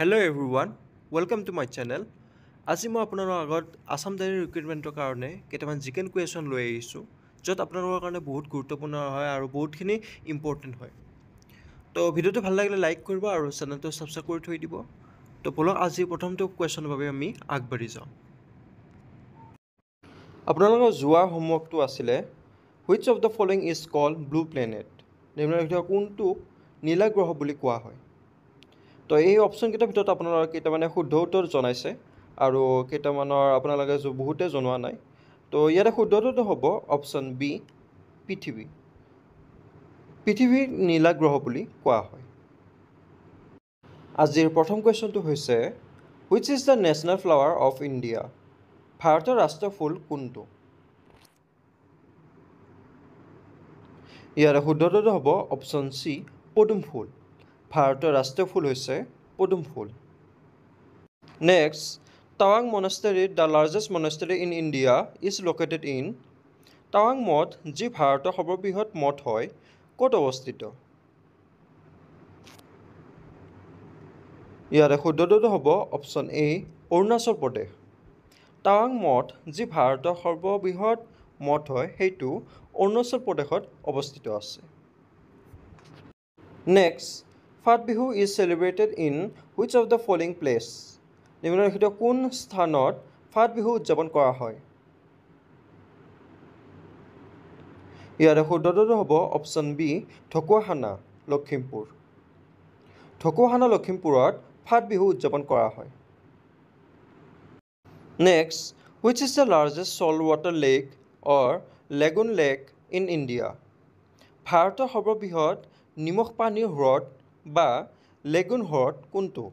Hello everyone, welcome to my channel. আজি মই আপোনালোকৰ আগত আসাম ডায়েৰী ৰিক্ৰুইটমেণ্টৰ কাৰণে কেইটামান জিকেন কুৱেশ্যন লৈ আহিছোঁ য'ত আপোনালোকৰ কাৰণে বহুত গুৰুত্বপূৰ্ণ হয় আৰু বহুতখিনি ইম্পৰ্টেণ্ট হয়। তো ভিডিঅ'টো ভাল লাগিলে লাইক কৰিব আৰু চেনেলটো ছাবস্ক্ৰাইব কৰি থৈ দিব। তো বলক আজি প্ৰথমটো কুৱেশ্যনৰ বাবে আমি আগবাঢ়ি যাওঁ। আপোনালোকৰ যোৱা হোমৱৰ্কটো আছিলে which of the following is called blue planet. নিম্নলিখিত কোনটোক নীলা গ্ৰহ বুলি কোৱা হয়। তো এই অপশ্যনকেইটাৰ ভিতৰত আপোনালোকে কেইটামানে শুদ্ধ উত্তৰ জনাইছে আৰু কেইটামানৰ আপোনালোকে বহুতে জনোৱা নাই। তো ইয়াতে শুদ্ধটো হ'ব অপশ্যন বি পৃথিৱী। পৃথিৱীক নীলা গ্ৰহ বুলি কোৱা হয়। আজিৰ প্ৰথম কুৱেশ্যনটো হৈছে which is the national flower of India. ভাৰতৰ ৰাষ্ট্ৰীয় ফুল কোনটো? ইয়াৰে শুদ্ধটো হ'ব অপশ্যন চি পদুম ফুল। ভাৰতৰ ৰাষ্ট্ৰীয় ফুল হৈছে পদুম ফুল। নেক্সট, টাৱাং monastery the largest monastery in India is located in. টাৱাং মঠ যি ভাৰতৰ সৰ্ববৃহৎ মঠ হয় ক'ত অৱস্থিত? ইয়াৰে শুদ্ধটো হ'ব অপশ্যন এ অৰুণাচল প্ৰদেশ। টাৱাং মঠ যি ভাৰতৰ সৰ্ববৃহৎ মঠ হয় সেইটো অৰুণাচল প্ৰদেশত অৱস্থিত আছে। নেক্সট, ফাট Bihu is celebrated in which of the following place. নিম্নলিখিত কোন স্থানত ফাট বিহু উদযাপন কৰা হয়? ইয়াৰে শুদ্ধটো হ'ব অপশ্যন বি ঢকুৱাখানা লখিমপুৰ। ঢকুৱাখানা লখিমপুৰত ফাট বিহু উদযাপন কৰা হয়। Next, which is the largest salt water lake or lagoon lake in India. ভাৰতৰ সৰ্ববৃহৎ নিমখ পানীৰ হ্ৰদ বা লেগুন হ্ৰদ কোনটো?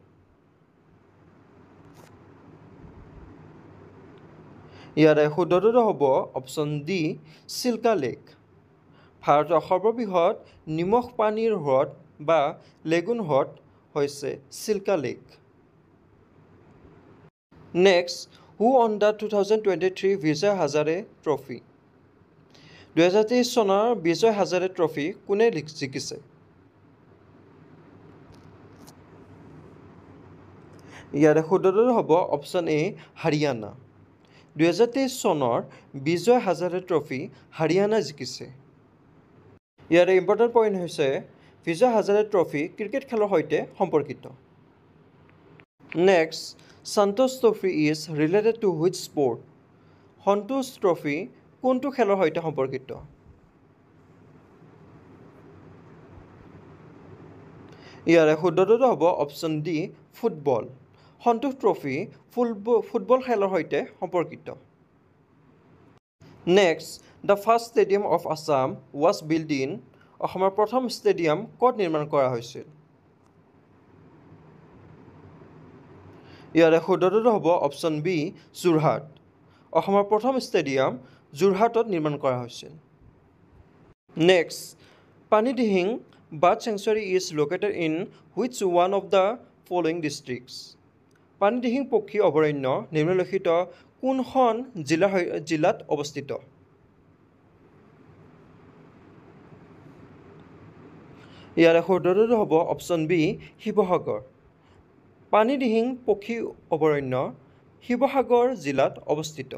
ইয়াৰে শুদ্ধটো হ'ব অপশ্যন ডি চিল্কা লেক। ভাৰতৰ সৰ্ববৃহৎ নিমখ পানীৰ হ্ৰদ বা লেগুন হ্ৰদ হৈছে Chilika lake. Next, who won the 2023 Vijay Hazare trophy. 2023 চনৰ বিজয় হাজাৰে ট্ৰফি কোনে জিকিছে? ইয়াৰে শুদ্ধটো হ'ব অপশ্যন এ হাৰিয়ানা। 2023 চনৰ বিজয় হাজাৰে ট্ৰফি হাৰিয়ানা জিকিছে। ইয়াৰে ইম্পৰ্টেণ্ট পইণ্ট হৈছে বিজয় হাজাৰে ট্ৰফি ক্ৰিকেট খেলৰ সৈতে সম্পৰ্কিত। Next, Santosh trophy is related to which sport. Santosh trophy কোনটো খেলৰ সৈতে সম্পৰ্কিত? ইয়াৰে শুদ্ধটো হ'ব অপশ্যন ডি ফুটবল। সন্তোষ ট্ৰফি ফুটবল খেলৰ সৈতে সম্পৰ্কিত। Next, the first stadium of Assam was build in. অসমৰ প্ৰথম ষ্টেডিয়াম ক'ত নিৰ্মাণ কৰা হৈছিল? ইয়াৰে শুদ্ধটো হ'ব অপশ্যন বি যোৰহাট। অসমৰ প্ৰথম ষ্টেডিয়াম যোৰহাটত নিৰ্মাণ কৰা হৈছিল। Next, Panidihing bird sanctuary is located in which one of the following districts. Panidihing পক্ষী অভয়াৰণ্য নিম্নলিখিত কোনখন জিলাত অৱস্থিত? ইয়াৰে শুদ্ধটো হ'ব অপশ্যন বি শিৱসাগৰ। পানীদিহিং পক্ষী অভয়াৰণ্য শিৱসাগৰ জিলাত অৱস্থিত।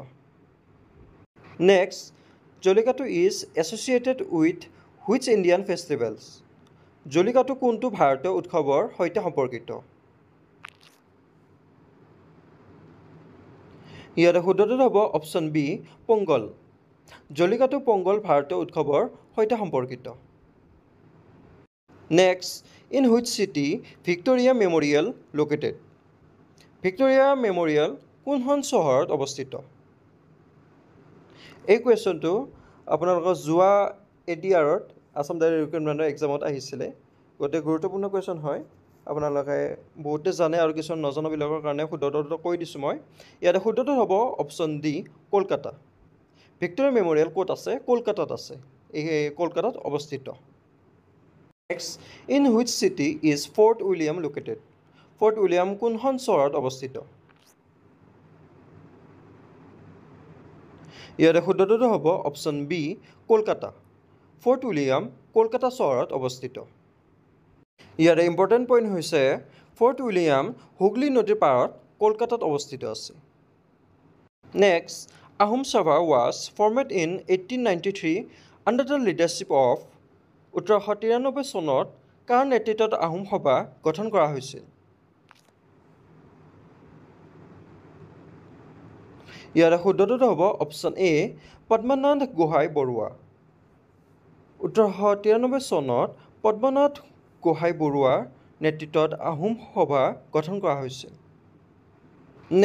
Next, Jallikattu is associated with which Indian festivals. Jallikattu কোনটো ভাৰতীয় উৎসৱৰ সৈতে সম্পৰ্কিত? ইয়াৰে শুদ্ধটো হ'ব অপশ্যন বি পোংগল। জল্লিকাট্টু পোংগল ভাৰতীয় উৎসৱৰ সৈতে সম্পৰ্কিত। Next, in which city Victoria memorial located. Victoria memorial কোনখন চহৰত অৱস্থিত? এই কুৱেশ্যনটো আপোনালোকৰ যোৱা ADR-ত আসাম ডায়েৰী ৰিক্ৰুইটমেণ্টৰ এক্সামত আহিছিলে। গতিকে গুৰুত্বপূৰ্ণ কুৱেশ্যন হয়। আপোনালোকে বহুতে জানে আৰু কিছুমান নজনাবিলাকৰ কাৰণে শুদ্ধটো কৈ দিছোঁ মই। ইয়াতে শুদ্ধটো হ'ব option D Kolkata. Victoria Memorial ক'ত আছে? কলকাতাত আছে। এই কলকাতাত অৱস্থিত। Next, in which city is Fort William located. Fort William কোনখন চহৰত অৱস্থিত? ইয়াৰে শুদ্ধটো হ'ব option B Kolkata. Fort William Kolkata চহৰত অৱস্থিত। ইয়াৰে ইম্পৰ্টেণ্ট পইণ্ট হৈছে ফৰ্ট উইলিয়াম হুগলী নদীৰ পাৰত কলকাতাত অৱস্থিত আছে। নেক্সট, আহোম সভা was formed in 1893 under the leadership of 1893 চনত কাৰ নেতৃত্বত আহোম সভা গঠন কৰা হৈছিল? ইয়াৰে শুদ্ধটো হ'ব অপশ্যন এ পদ্মনাথ গোহাঁই বৰুৱা। 1893 চনত পদ্মনাথ গোহাঁই বৰুৱাৰ নেতৃত্বত আহোম সভা গঠন কৰা হৈছিল।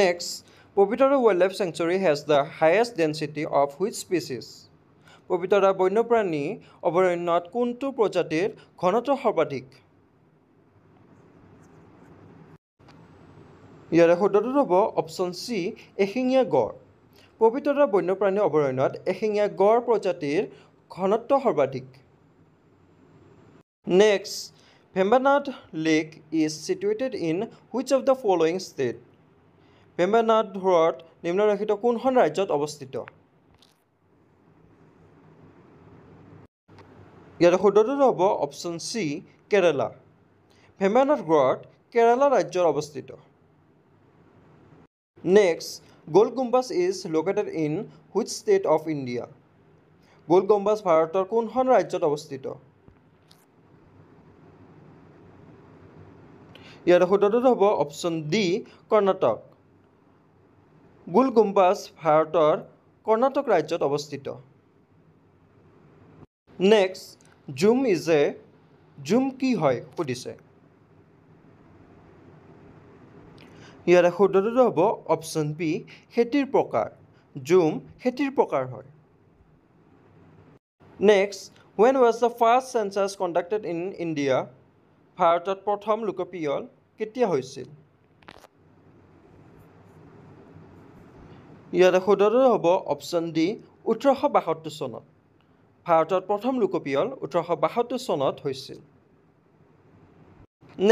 Next, Pobitora wildlife sanctuary has the highest density of which species? Pobitora বন্যপ্ৰাণী অভয়াৰণ্যত কোনটো প্ৰজাতিৰ ঘনত্ব সৰ্বাধিক? ইয়াৰে শুদ্ধটো হ'ব অপশ্যন চি এশিঙীয়া গড়। পবিতৰা বন্যপ্ৰাণী অভয়াৰণ্যত এশিঙীয়া গড় প্ৰজাতিৰ ঘনত্ব সৰ্বাধিক। Next, Vembanad lake is situated in which of the following state? Vembanad হ্ৰদ নিম্নলিখিত কোনখন ৰাজ্যত অৱস্থিত? ইয়াৰে শুদ্ধটো হ'ব অপশ্যন চি কেৰালা। ভেম্বানাড হ্ৰদ কেৰালা ৰাজ্যত অৱস্থিত। Next, Gol Gumbaz is located in which state of India? Gol Gumbaz ভাৰতৰ কোনখন ৰাজ্যত অৱস্থিত? ইয়াৰে শুদ্ধটো হ'ব অপশ্যন ডি কৰ্ণাটক। গোল গুম্বাজ ভাৰতৰ কৰ্ণাটক ৰাজ্যত অৱস্থিত। নেক্সট, জুম কি হয় সুধিছে। ইয়াৰে শুদ্ধটো হ'ব অপশ্যন বি খেতিৰ প্ৰকাৰ। জুম খেতিৰ প্ৰকাৰ হয়। Next, when was the first census conducted in India? ভাৰতত প্ৰথম লোকপিয়ল কেতিয়া হৈছিল? ইয়াৰে শুদ্ধটো হ'ব অপশ্যন ডি 1872 চনত। ভাৰতত প্ৰথম লোকপিয়ল 1872 চনত হৈছিল।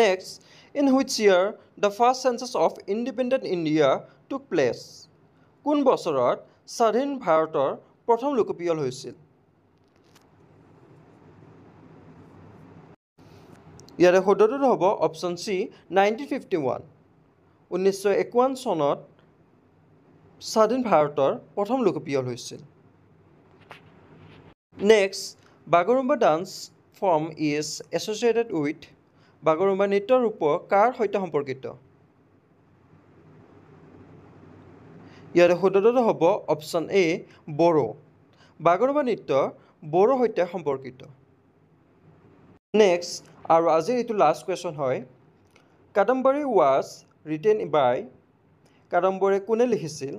Next, in which year the first census of independent India took place? কোন বছৰত স্বাধীন ভাৰতৰ প্ৰথম লোকপিয়ল হৈছিল? ইয়াৰে শুদ্ধটো হ'ব অপশ্যন চি 1951। 1951 চনত স্বাধীন ভাৰতৰ প্ৰথম লোকপিয়ল হৈছিল। Next, Bagurumba dance form is associated with? Bagurumba নৃত্য ৰূপ কাৰ সৈতে সম্পৰ্কিত? ইয়াৰে শুদ্ধটো হ'ব অপশ্যন এ বড়ো। বাগৰুম্বা নৃত্য বড়োৰ সৈতে সম্পৰ্কিত। নেক্সট, আৰু আজিৰ এইটো লাষ্ট কুৱেশ্যন হয়, কাদম্বৰী ৱাজ ৰিটেন বাই? কাদম্বৰী কোনে লিখিছিল?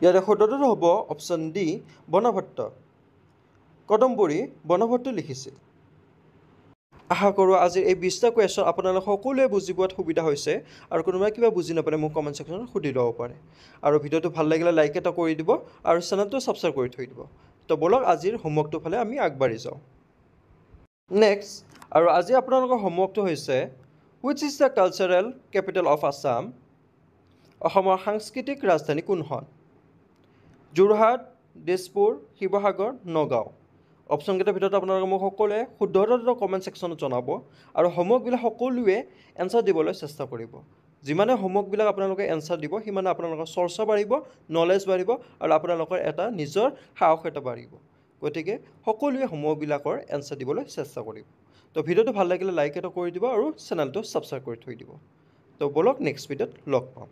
ইয়াৰে শুদ্ধটো হ'ব অপশ্যন ডি বনভট্ট। কাদম্বৰী বনভট্টই লিখিছিল। আশা কৰোঁ আজিৰ এই 20টা কুৱেশ্যন আপোনালোক সকলোৱে বুজি পোৱাত সুবিধা হৈছে, আৰু কোনোবাই কিবা বুজি নাপালে মোক কমেণ্ট ছেকশ্যনত সুধি ল'ব পাৰে। আৰু ভিডিঅ'টো ভাল লাগিলে লাইক এটা কৰি দিব আৰু চেনেলটো ছাবস্ক্ৰাইব কৰি থৈ দিব। তো ব'লক আজিৰ হোমৱৰ্কটোৰ ফালে আমি আগবাঢ়ি যাওঁ। নেক্সট, আৰু আজি আপোনালোকৰ হোমৱৰ্কটো হৈছে which is the cultural capital of Assam? অসমৰ সাংস্কৃতিক ৰাজধানী কোনখন? যোৰহাট, দিছপুৰ, শিৱসাগৰ, নগাঁও। অপশ্যনকেইটাৰ ভিতৰত আপোনালোকে মোক সকলোৱে শুদ্ধ উত্তৰটো কমেণ্ট ছেকশ্যনত জনাব, আৰু হোমৱৰ্কবিলাক সকলোৱে এনচাৰ দিবলৈ চেষ্টা কৰিব। যিমানে হোমৱৰ্কবিলাক আপোনালোকে এনচাৰ দিব সিমানে আপোনালোকৰ চৰ্চা বাঢ়িব, নলেজ বাঢ়িব, আৰু আপোনালোকৰ এটা নিজৰ সাহস এটা বাঢ়িব। গতিকে সকলোৱে হোমৱৰ্কবিলাকৰ এনচাৰ দিবলৈ চেষ্টা কৰিব। তো ভিডিঅ'টো ভাল লাগিলে লাইক এটা কৰি দিব আৰু চেনেলটো ছাবস্ক্ৰাইব কৰি থৈ দিব। তো ব'লক নেক্সট ভিডিঅ'ত লগ পাম।